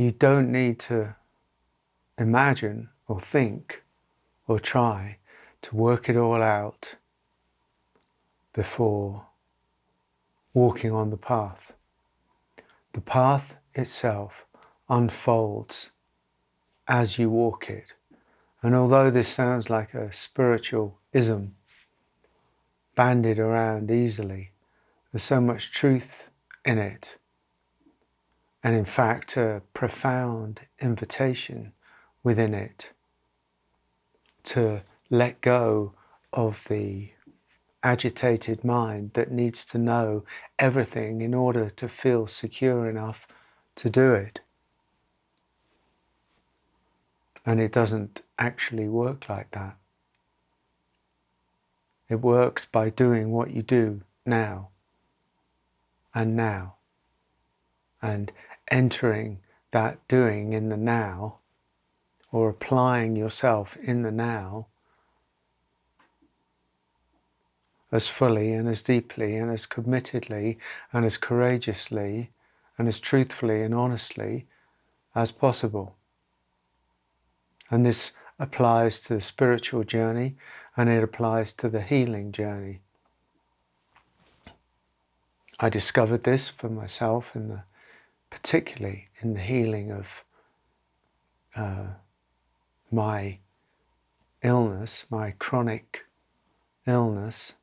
You don't need to imagine or think or try to work it all out before walking on the path. The path itself unfolds as you walk it. And although this sounds like a spiritual ism bandied around easily, there's so much truth in it. And in fact, a profound invitation within it to let go of the agitated mind that needs to know everything in order to feel secure enough to do it. And it doesn't actually work like that. It works by doing what you do now, and entering that doing in the now, or applying yourself in the now as fully and as deeply and as committedly and as courageously and as truthfully and honestly as possible. And this applies to the spiritual journey, and it applies to the healing journey. I discovered this for myself particularly in the healing of my illness, my chronic illness,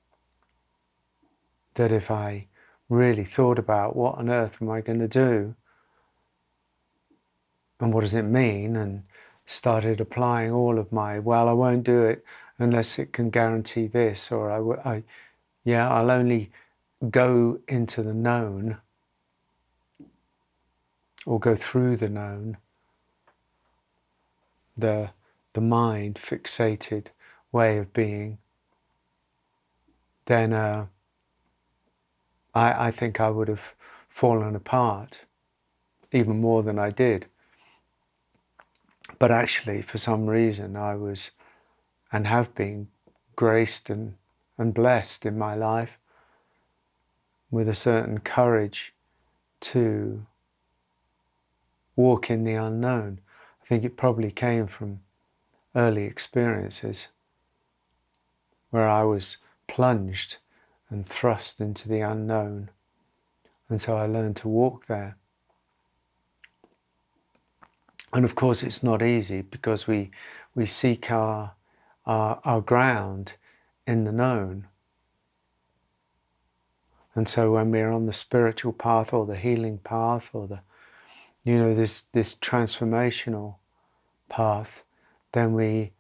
that if I really thought about what on earth am I going to do and what does it mean, and started applying all of my, well, I won't do it unless it can guarantee this, or I'll only go into the known or go through the known, the mind fixated way of being, then I think I would have fallen apart even more than I did. But actually, for some reason, I was and have been graced and blessed in my life with a certain courage to walk in the unknown. I think it probably came from early experiences where I was plunged and thrust into the unknown, and so I learned to walk there. And of course it's not easy, because we seek our ground in the known. And so when we're on the spiritual path or the healing path or this transformational path, then we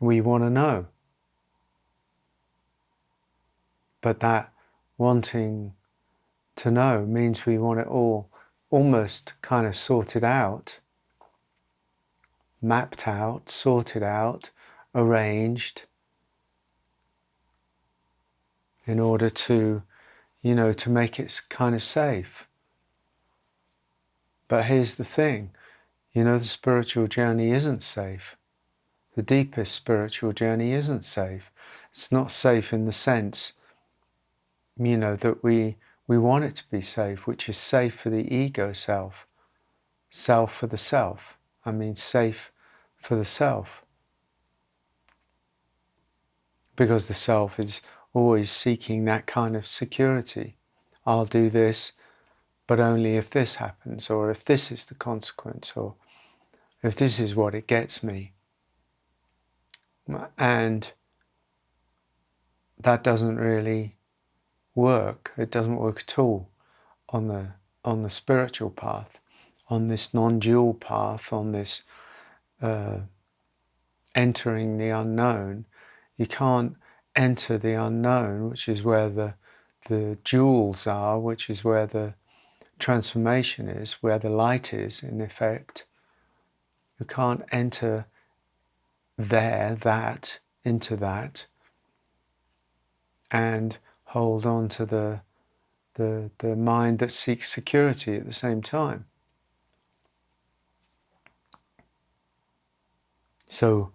want to know. But that wanting to know means we want it all almost kind of sorted out, mapped out, sorted out, arranged, in order to make it kind of safe. But here's the thing, the spiritual journey isn't safe. The deepest spiritual journey isn't safe. It's not safe in the sense, that we want it to be safe, which is safe for the ego self, self for the self. I mean, safe for the self. Because the self is always seeking that kind of security. I'll do this, but only if this happens, or if this is the consequence, or if this is what it gets me. And that doesn't really work. It doesn't work at all on the spiritual path, on this non-dual path, on this entering the unknown. You can't enter the unknown, which is where the jewels are, which is where the transformation is, where the light is, in effect. You can't enter into that, and hold on to the mind that seeks security at the same time. So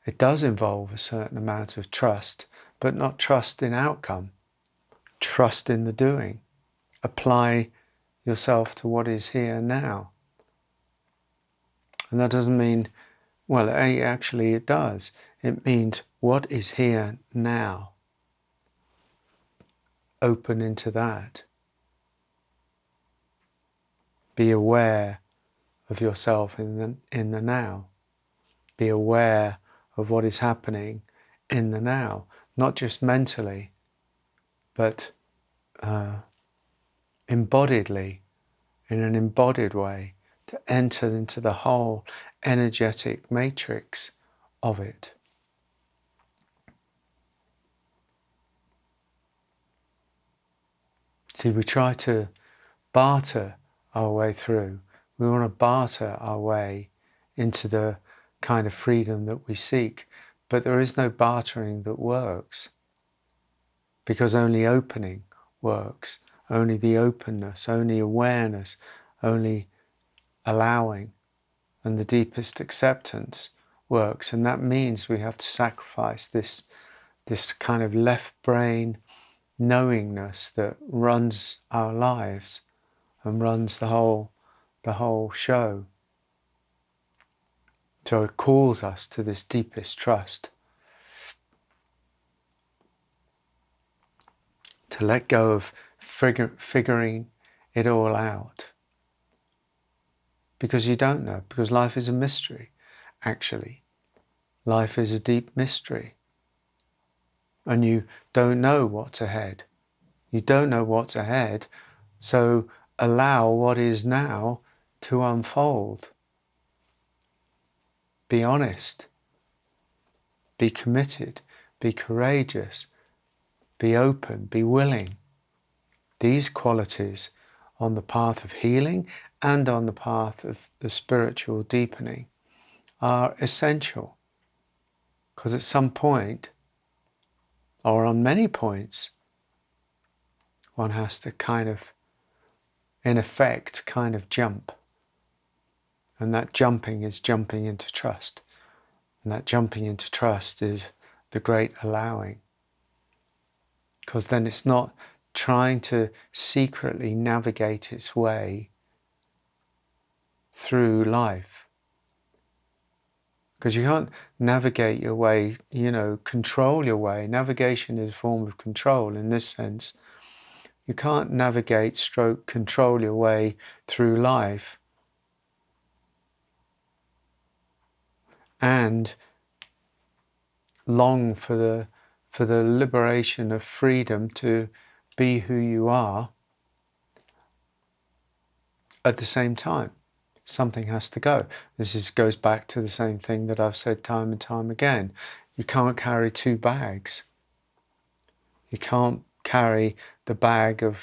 it does involve a certain amount of trust, but not trust in outcome, trust in the doing. apply yourself to what is here now. And that doesn't mean, well, actually it does. It means what is here now. Open into that. Be aware of yourself in the now. Be aware of what is happening in the now, not just mentally, but embodiedly, in an embodied way, to enter into the whole energetic matrix of it. See, we try to barter our way through. We want to barter our way into the kind of freedom that we seek, but there is no bartering that works, because only opening works, only the openness, only awareness, only allowing and the deepest acceptance works. And that means we have to sacrifice this kind of left brain knowingness that runs our lives and runs the whole show. So it calls us to this deepest trust, to let go of figuring it all out, because you don't know, because life is a mystery. Actually, life is a deep mystery, and you don't know what's ahead. You don't know what's ahead, so allow what is now to unfold. Be honest, be committed, be courageous, be open, be willing. These qualities on the path of healing and on the path of the spiritual deepening are essential, because at some point, or on many points, one has to kind of, in effect, kind of jump. And that jumping is jumping into trust. And that jumping into trust is the great allowing. Because then it's not trying to secretly navigate its way through life. Because you can't navigate your way, control your way. Navigation is a form of control in this sense. You can't navigate / control your way through life and long for the liberation of freedom to be who you are at the same time. Something has to go. This goes back to the same thing that I've said time and time again. You can't carry two bags. You can't carry the bag of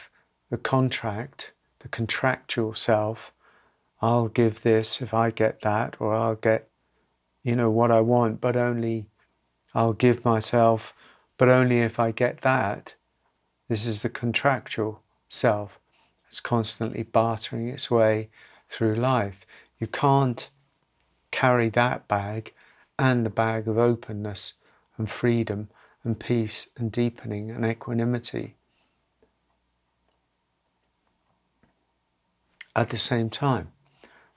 the contract, the contractual self. I'll give this if I get that, or I'll get, what I want, but only I'll give myself, but only if I get that. This is the contractual self. It's constantly bartering its way through life. You can't carry that bag and the bag of openness and freedom and peace and deepening and equanimity at the same time.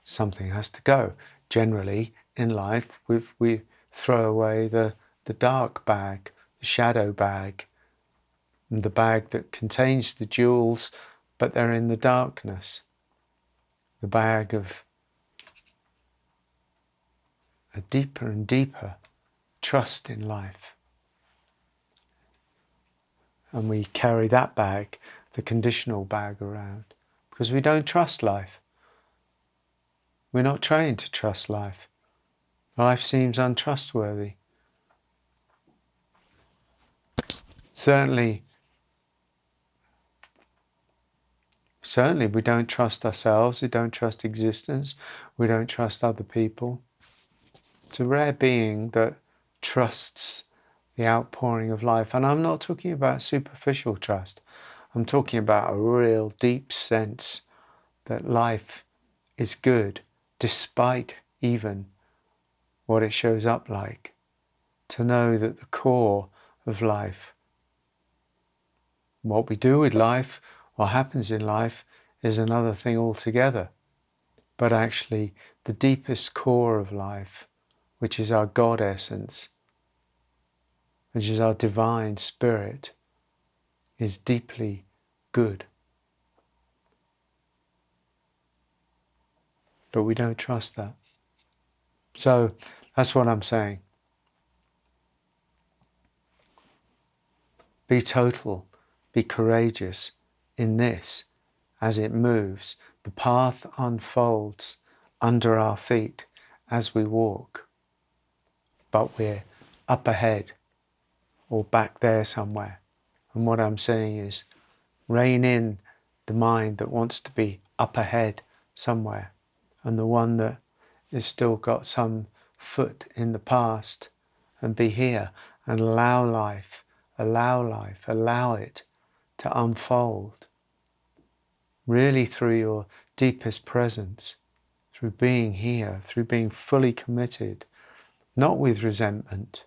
Something has to go. Generally in life, we throw away the dark bag, the shadow bag, and the bag that contains the jewels, but they're in the darkness. The bag of a deeper and deeper trust in life. And we carry that bag, the conditional bag, around because we don't trust life. We're not trained to trust life. Life seems untrustworthy. Certainly we don't trust ourselves, we don't trust existence, we don't trust other people. It's a rare being that trusts the outpouring of life. And I'm not talking about superficial trust. I'm talking about a real deep sense that life is good, despite even what it shows up like. To know that the core of life, what we do with life, what happens in life is another thing altogether. But actually, the deepest core of life, which is our God essence, which is our divine spirit, is deeply good. But we don't trust that. So that's what I'm saying. Be total, be courageous in this as it moves. The path unfolds under our feet as we walk, but we're up ahead or back there somewhere. And what I'm saying is, rein in the mind that wants to be up ahead somewhere, and the one that is still got some foot in the past, and be here and allow it to unfold really through your deepest presence, through being here, through being fully committed, not with resentment,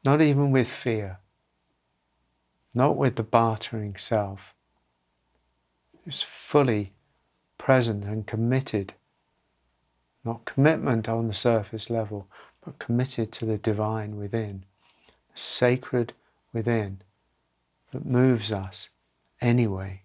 not even with fear, not with the bartering self, just fully present and committed. Not commitment on the surface level, but committed to the divine within, the sacred within, that moves us anyway.